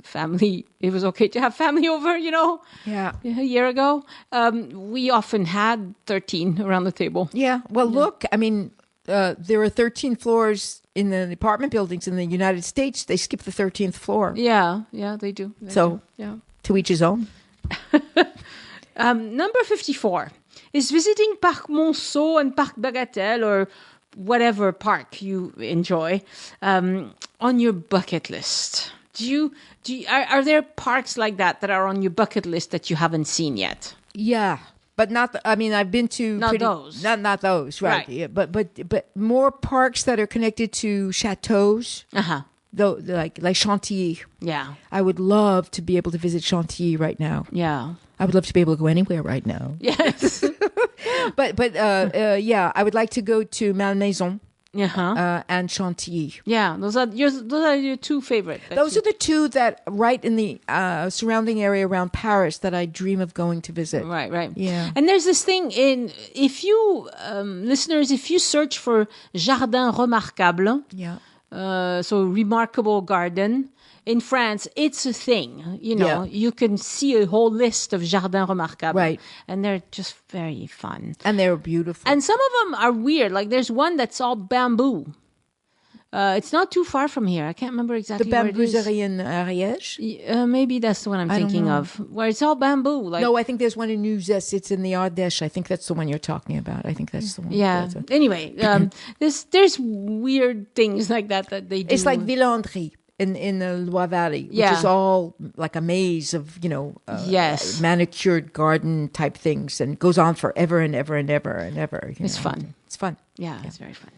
family, it was okay to have family over, Yeah. A year ago. We often had 13 around the table. Yeah. Well, look, I mean, there are 13 floors in the apartment buildings in the United States. They skip the 13th floor. Yeah, they do. Yeah. To each his own. Number 54 is visiting Parc Monceau and Parc Bagatelle or whatever park you enjoy on your bucket list. Are there parks like that are on your bucket list that you haven't seen yet? Yeah, but not. I've been to those. Not those, right? Yeah, but more parks that are connected to chateaus. Though, like Chantilly. Yeah, I would love to be able to visit Chantilly right now. Yeah, I would love to be able to go anywhere right now. Yes, but I would like to go to Malmaison. And Chantilly. Yeah, those are your two favorite. Those are the two that right in the surrounding area around Paris that I dream of going to visit. Right. Yeah. And there's this thing if you listeners, if you search for Jardin Remarquable, so remarkable garden. In France, it's a thing. You can see a whole list of Jardin Remarquable. Right. And they're just very fun. And they're beautiful. And some of them are weird. Like there's one that's all bamboo. It's not too far from here. I can't remember The exactly where it is. bambooserie in Ariège? Maybe that's the one I'm thinking know. of, where it's all bamboo. Like, No, I think there's one in Uzès. It's in the Ardèche. I think that's the one you're talking about. I think that's the one. yeah. That's it. Anyway, there's weird things like that they do. It's like Villandry in the Loire Valley, which Yeah. is all like a maze of, Yes. manicured garden type things, and goes on forever and ever and ever and ever. It's fun. It's fun. Yeah, it's very fun.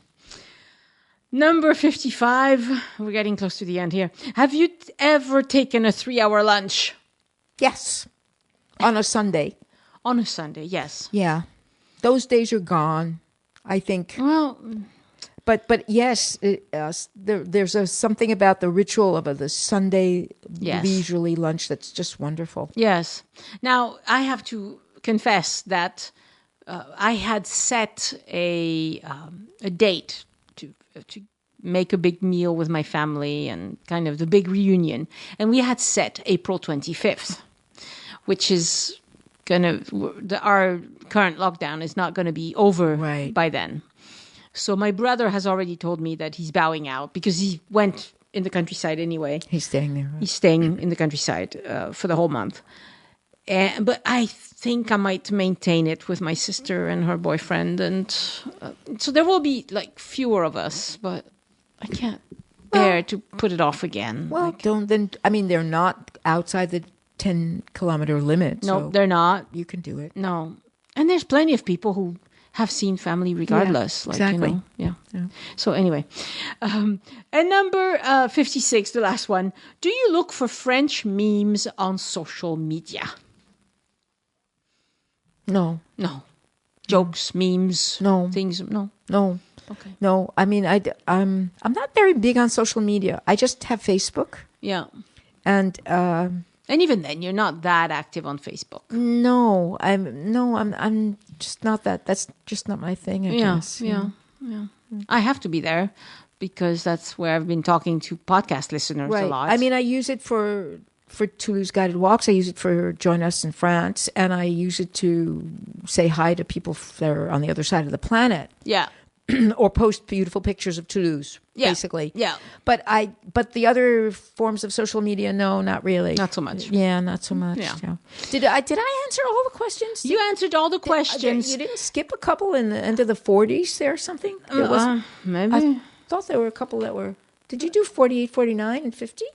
Number 55. We're getting close to the end here. Have you ever taken a 3-hour lunch? Yes. On a Sunday. On a Sunday, yes. Yeah. Those days are gone, I think. Well, But yes, there's something about the ritual of the Sunday Yes. leisurely lunch that's just wonderful. yes. Now, I have to confess that I had set a date to make a big meal with my family and kind of the big reunion. And we had set April 25th, which is our current lockdown is not going to be over Right. by then. So my brother has already told me that he's bowing out because he went in the countryside anyway. He's staying there. Right? He's staying in the countryside for the whole month. But I think I might maintain it with my sister and her boyfriend. And so there will be like fewer of us, but I can't bear to put it off again. Well, they're not outside the 10-kilometer limit. No, so they're not. you can do it. No. And there's plenty of people who have seen family regardless. Yeah, exactly. Yeah. So anyway. And number 56, the last one. Do you look for French memes on social media? No. No. Jokes, memes, No. things. No. No. Okay. No. I mean, I'm not very big on social media. I just have Facebook. Yeah. And And even then, you're not that active on Facebook. I'm just not that. That's just not my thing, I guess. Yeah. I have to be there because that's where I've been talking to podcast listeners a lot. I mean, I use it for Toulouse Guided Walks. I use it for Join Us in France. And I use it to say hi to people that are on the other side of the planet. yeah. Or post beautiful pictures of Toulouse, Yeah. basically. Yeah. But the other forms of social media, no, not really. Not so much. Yeah, not so much. Yeah. Yeah. Did I answer all the questions? You answered all the questions. You didn't skip a couple in the end of the 40s there or something? Maybe. I thought there were a couple that were... Did you do 48, 49, and 50?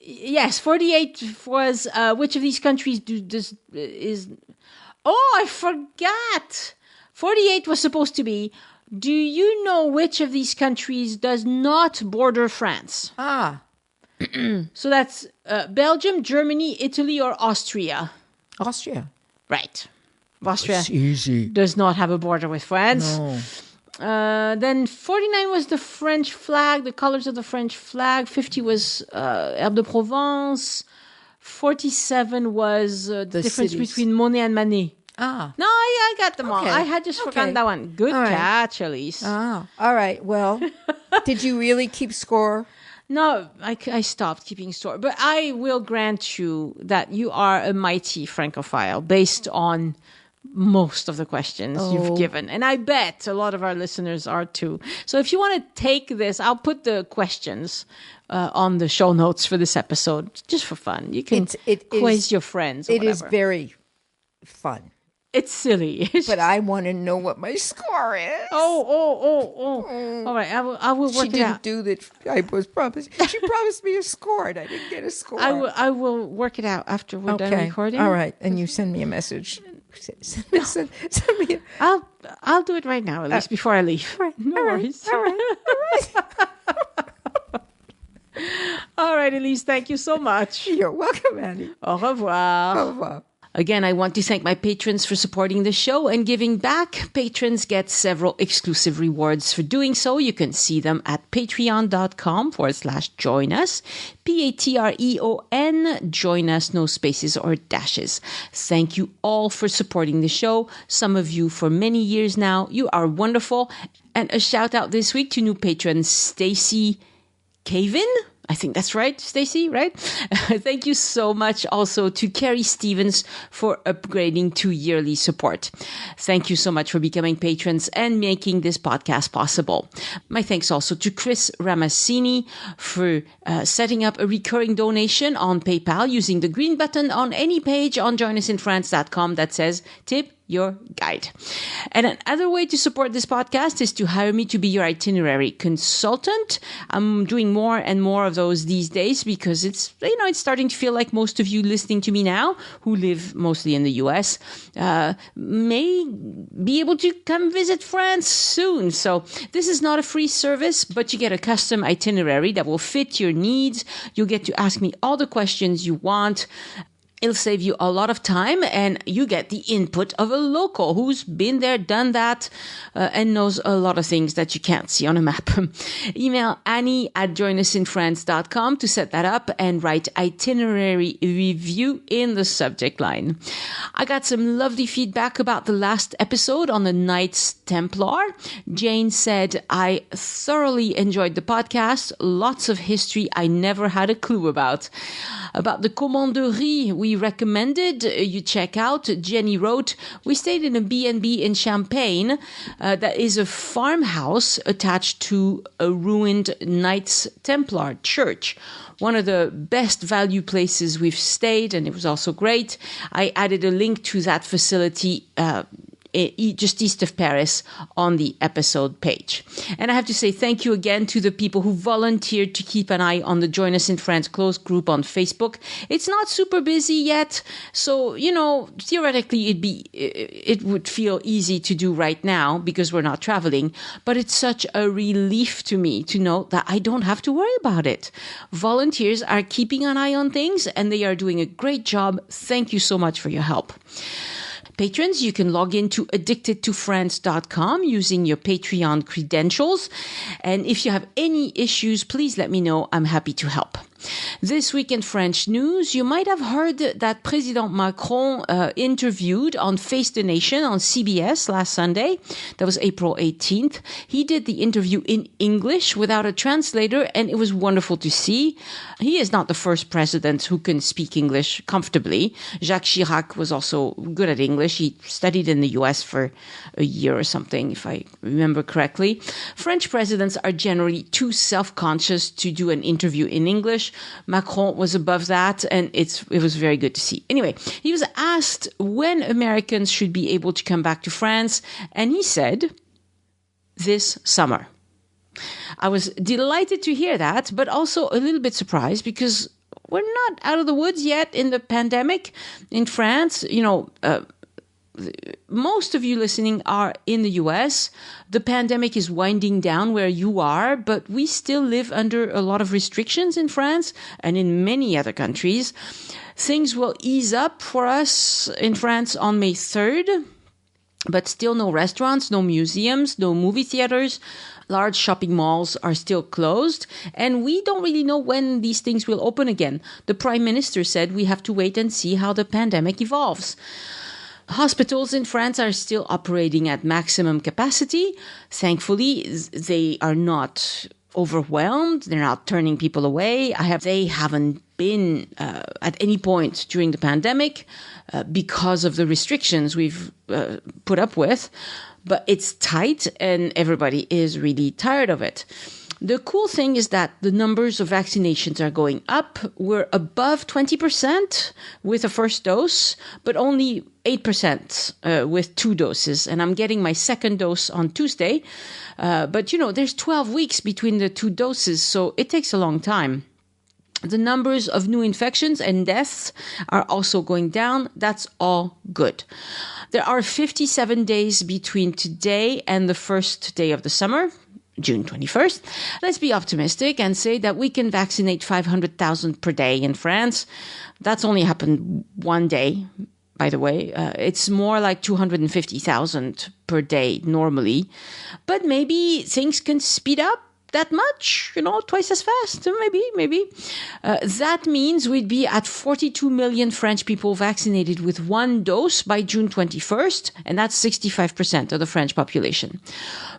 Yes, 48 was which of these countries is... Oh, I forgot. 48 was supposed to be... Do you know which of these countries does not border France? Ah. So that's Belgium, Germany, Italy, or Austria. Austria. Right. Austria It's easy. does not have a border with France. No. Then 49 was the French flag, the colors of the French flag. 50 was Herbe de Provence. 47 was the difference cities. between Monet and Manet. Ah. No, I got them all. Okay. I had just forgotten Okay. that one. Good All right. catch, Elyse. Ah. All right. Well, did you really keep score? No, I stopped keeping score. But I will grant you that you are a mighty Francophile based on most of the questions you've given. And I bet a lot of our listeners are too. So if you want to take this, I'll put the questions on the show notes for this episode just for fun. You can quiz your friends or It is whatever. very fun. It's silly. But I want to know what my score is. Oh. All right, I will work She it didn't out. do that. I was promised. She promised me a score, and I didn't get a score. I will work it out after we're done recording. All right, and you send me a message. Send me. I'll do it right now, at least before I leave. No worries. All right. All right, Elyse, thank you so much. You're welcome, Annie. Au revoir. Au revoir. Again, I want to thank my patrons for supporting the show and giving back. Patrons get several exclusive rewards for doing so. You can see them at patreon.com/join us. Patreon, join us, no spaces or dashes. Thank you all for supporting the show. Some of you for many years now. You are wonderful. And a shout out this week to new patron Stacy Kavin. I think that's right, Stacey, right? Thank you so much also to Carrie Stevens for upgrading to yearly support. Thank you so much for becoming patrons and making this podcast possible. My thanks also to Chris Ramassini for setting up a recurring donation on PayPal using the green button on any page on joinusinfrance.com that says tip your guide. And another way to support this podcast is to hire me to be your itinerary consultant. I'm doing more and more of those these days because it's starting to feel like most of you listening to me now who live mostly in the US may be able to come visit France soon. So this is not a free service, but you get a custom itinerary that will fit your needs. You'll get to ask me all the questions you want. It'll save you a lot of time, and you get the input of a local who's been there, done that, and knows a lot of things that you can't see on a map. Email Annie@joinusinfrance.com to set that up and write itinerary review in the subject line. I got some lovely feedback about the last episode on the Knights Templar. Jane said, I thoroughly enjoyed the podcast. Lots of history I never had a clue about. About the commanderie we recommended you check out. Jenny wrote, we stayed in a B&B in Champagne that is a farmhouse attached to a ruined Knights Templar church. One of the best value places we've stayed, and it was also great. I added a link to that facility just east of Paris on the episode page. And I have to say thank you again to the people who volunteered to keep an eye on the Join Us in France closed group on Facebook. It's not super busy yet, so, theoretically it would feel easy to do right now because we're not traveling, but it's such a relief to me to know that I don't have to worry about it. Volunteers are keeping an eye on things and they are doing a great job. Thank you so much for your help. Patrons, you can log into addictedtofrance.com using your Patreon credentials. And if you have any issues, please let me know. I'm happy to help. This week in French news, you might have heard that President Macron interviewed on Face the Nation on CBS last Sunday. That was April 18th. He did the interview in English without a translator, and it was wonderful to see. He is not the first president who can speak English comfortably. Jacques Chirac was also good at English. He studied in the US for a year or something, if I remember correctly. French presidents are generally too self-conscious to do an interview in English. Macron was above that, and it was very good to see. Anyway, he was asked when Americans should be able to come back to France, and he said, this summer. I was delighted to hear that, but also a little bit surprised because we're not out of the woods yet in the pandemic in France. Most of you listening are in the US. The pandemic is winding down where you are, but we still live under a lot of restrictions in France and in many other countries. Things will ease up for us in France on May 3rd, but still no restaurants, no museums, no movie theaters. Large shopping malls are still closed, and we don't really know when these things will open again. The Prime Minister said we have to wait and see how the pandemic evolves. Hospitals in France are still operating at maximum capacity. Thankfully, they are not overwhelmed. They're not turning people away. They haven't been at any point during the pandemic because of the restrictions we've put up with. But it's tight and everybody is really tired of it. The cool thing is that the numbers of vaccinations are going up. We're above 20% with a first dose, but only 8% with 2 doses. And I'm getting my second dose on Tuesday. But, there's 12 weeks between the 2 doses, so it takes a long time. The numbers of new infections and deaths are also going down. That's all good. There are 57 days between today and the first day of the summer, June 21st. Let's be optimistic and say that we can vaccinate 500,000 per day in France. That's only happened one day, by the way. It's more like 250,000 per day normally. But maybe things can speed up that much, twice as fast, maybe. That means we'd be at 42 million French people vaccinated with 1 dose by June 21st, and that's 65% of the French population.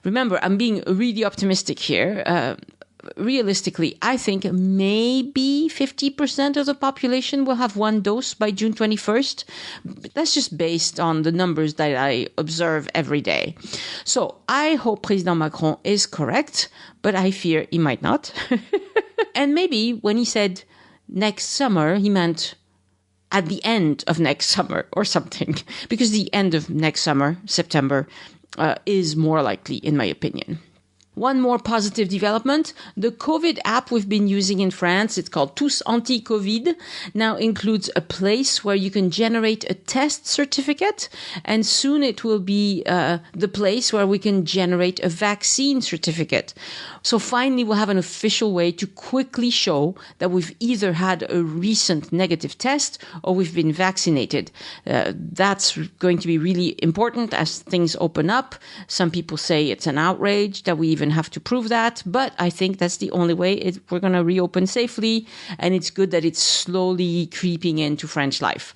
Remember, I'm being really optimistic here. realistically, I think maybe 50% of the population will have one dose by June 21st. That's just based on the numbers that I observe every day. So I hope President Macron is correct, but I fear he might not. And maybe when he said next summer, he meant at the end of next summer or something, because the end of next summer, September, is more likely, in my opinion. One more positive development, the COVID app we've been using in France, it's called Tous Anti-Covid, now includes a place where you can generate a test certificate, and soon it will be the place where we can generate a vaccine certificate. So finally, we'll have an official way to quickly show that we've either had a recent negative test or we've been vaccinated. That's going to be really important as things open up. Some people say it's an outrage that we even have to prove that, but I think that's the only way we're going to reopen safely, and it's good that it's slowly creeping into French life.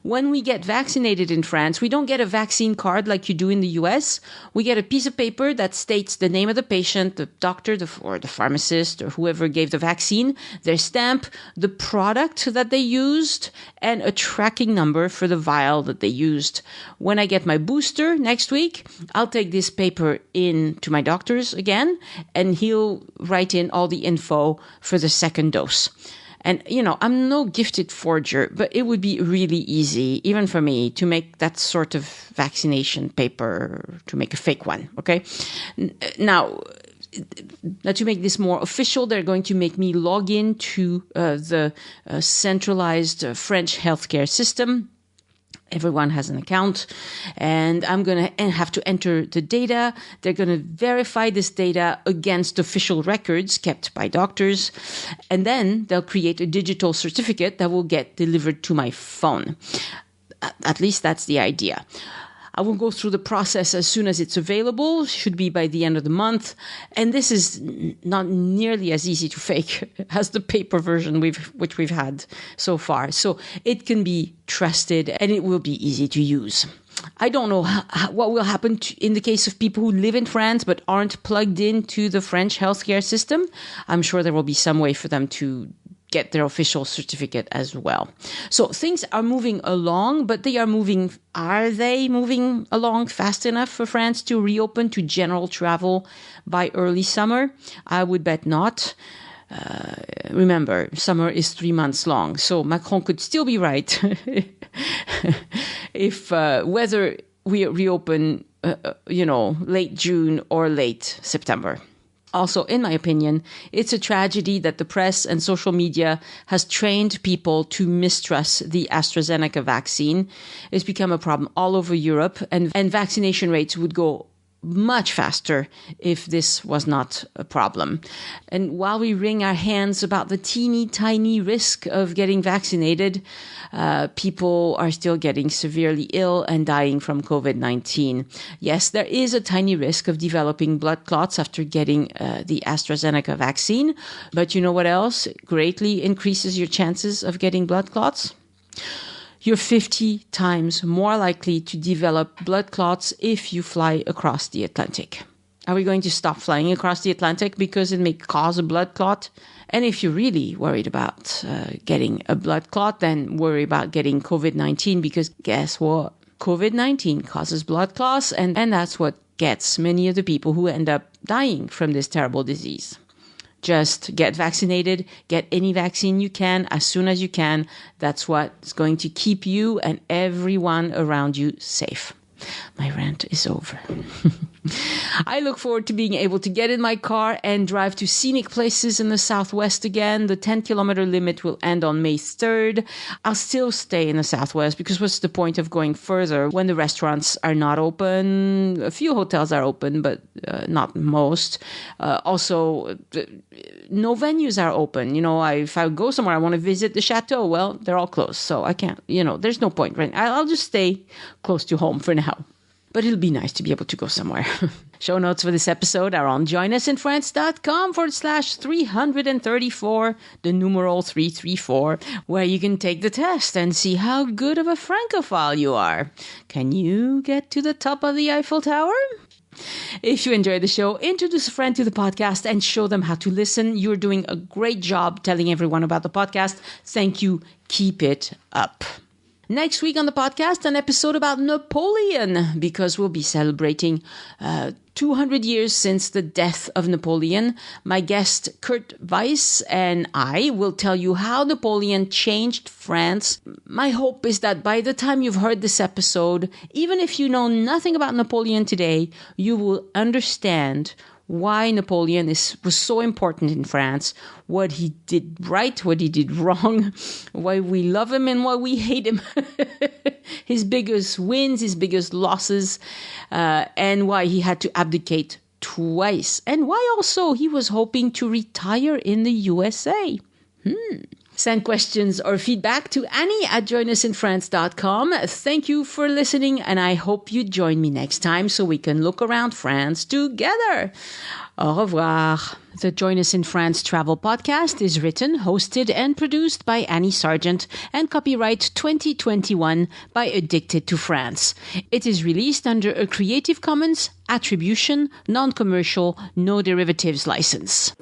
When we get vaccinated in France, we don't get a vaccine card like you do in the US. We get a piece of paper that states the name of the patient, the doctor, or the pharmacist, or whoever gave the vaccine, their stamp, the product that they used, and a tracking number for the vial that they used. When I get my booster next week, I'll take this paper in to my doctor's again, and he'll write in all the info for the second dose. And, I'm no gifted forger, but it would be really easy, even for me, to make that sort of vaccination paper, to make a fake one, okay? Now, to make this more official, they're going to make me log in to the centralized French healthcare system. Everyone has an account, and I'm going to have to enter the data. They're going to verify this data against official records kept by doctors, and then they'll create a digital certificate that will get delivered to my phone. At least that's the idea. I will go through the process as soon as it's available, should be by the end of the month. And this is not nearly as easy to fake as the paper version which we've had so far. So it can be trusted and it will be easy to use. I don't know what will happen in the case of people who live in France but aren't plugged into the French healthcare system. I'm sure there will be some way for them to get their official certificate as well. So things are moving along, but are they moving along fast enough for France to reopen to general travel by early summer? I would bet not. Remember, summer is 3 months long, so Macron could still be right if whether we reopen, late June or late September. Also, in my opinion, it's a tragedy that the press and social media has trained people to mistrust the AstraZeneca vaccine. It's become a problem all over Europe, and vaccination rates would go much faster if this was not a problem. And while we wring our hands about the teeny tiny risk of getting vaccinated, people are still getting severely ill and dying from COVID-19. Yes, there is a tiny risk of developing blood clots after getting the AstraZeneca vaccine, but you know what else greatly increases your chances of getting blood clots? You're 50 times more likely to develop blood clots if you fly across the Atlantic. Are we going to stop flying across the Atlantic because it may cause a blood clot? And if you're really worried about getting a blood clot, then worry about getting COVID-19, because guess what? COVID-19 causes blood clots, and that's what gets many of the people who end up dying from this terrible disease. Just get vaccinated, get any vaccine you can as soon as you can. That's what's going to keep you and everyone around you safe. My rant is over. I look forward to being able to get in my car and drive to scenic places in the Southwest again. The 10-kilometer limit will end on May 3rd. I'll still stay in the Southwest because what's the point of going further when the restaurants are not open? A few hotels are open, but not most. Also, no venues are open. If I go somewhere, I want to visit the chateau. Well, they're all closed, so I can't, there's no point. Right? I'll just stay close to home for now. But it'll be nice to be able to go somewhere. Show notes for this episode are on joinusinfrance.com/334, the numeral 334, where you can take the test and see how good of a Francophile you are. Can you get to the top of the Eiffel Tower? If you enjoy the show, introduce a friend to the podcast and show them how to listen. You're doing a great job telling everyone about the podcast. Thank you. Keep it up. Next week on the podcast, an episode about Napoleon, because we'll be celebrating 200 years since the death of Napoleon. My guest, Kurt Weiss, and I will tell you how Napoleon changed France. My hope is that by the time you've heard this episode, even if you know nothing about Napoleon today, you will understand why Napoleon was so important in France, what he did right, what he did wrong, why we love him and why we hate him, his biggest wins, his biggest losses, and why he had to abdicate twice, and why also he was hoping to retire in the USA. Send questions or feedback to Annie@joinusinfrance.com. Thank you for listening, and I hope you join me next time so we can look around France together. Au revoir. The Join Us in France travel podcast is written, hosted, and produced by Annie Sargent and copyright 2021 by Addicted to France. It is released under a Creative Commons Attribution, Non-Commercial, No Derivatives license.